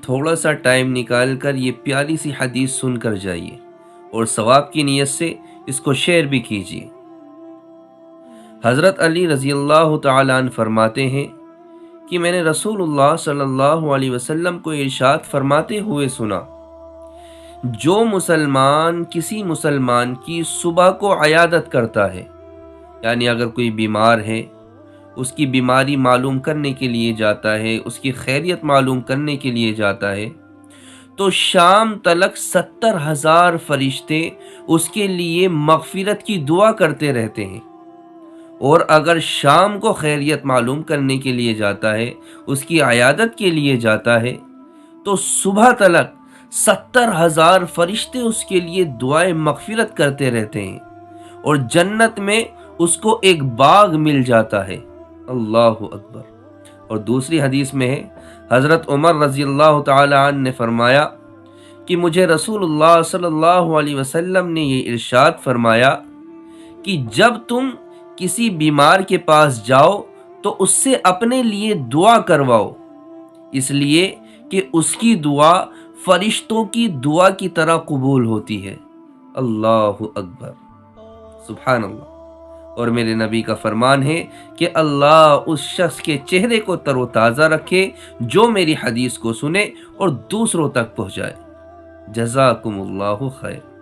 تھوڑا سا ٹائم نکال کر یہ پیاری سی حدیث سن کر جائیے اور ثواب کی نیت سے اس کو شیئر بھی کیجیے۔ حضرت علی رضی اللہ تعالیٰ عنہ فرماتے ہیں کہ میں نے رسول اللہ صلی اللہ علیہ وسلم کو ارشاد فرماتے ہوئے سنا، جو مسلمان کسی مسلمان کی صبح کو عیادت کرتا ہے، یعنی اگر کوئی بیمار ہے اس کی بیماری معلوم کرنے کے لیے جاتا ہے، اس کی خیریت معلوم کرنے کے لیے جاتا ہے، تو شام تلک 70,000 فرشتے اس کے لیے مغفرت کی دعا کرتے رہتے ہیں۔ اور اگر شام کو خیریت معلوم کرنے کے لیے جاتا ہے، اس کی عیادت کے لیے جاتا ہے، تو صبح تلک 70,000 فرشتے اس کے لیے دعائیں مغفرت کرتے رہتے ہیں اور جنت میں اس کو ایک باغ مل جاتا ہے۔ اللہ اکبر۔ اور دوسری حدیث میں ہے، حضرت عمر رضی اللہ تعالی عنہ نے فرمایا کہ مجھے رسول اللہ صلی اللہ علیہ وسلم نے یہ ارشاد فرمایا کہ جب تم کسی بیمار کے پاس جاؤ تو اس سے اپنے لیے دعا کرواؤ، اس لیے کہ اس کی دعا فرشتوں کی دعا کی طرح قبول ہوتی ہے۔ اللہ اکبر، سبحان اللہ۔ اور میرے نبی کا فرمان ہے کہ اللہ اس شخص کے چہرے کو تر و تازہ رکھے جو میری حدیث کو سنے اور دوسروں تک پہنچائے۔ جزاکم اللہ خیر۔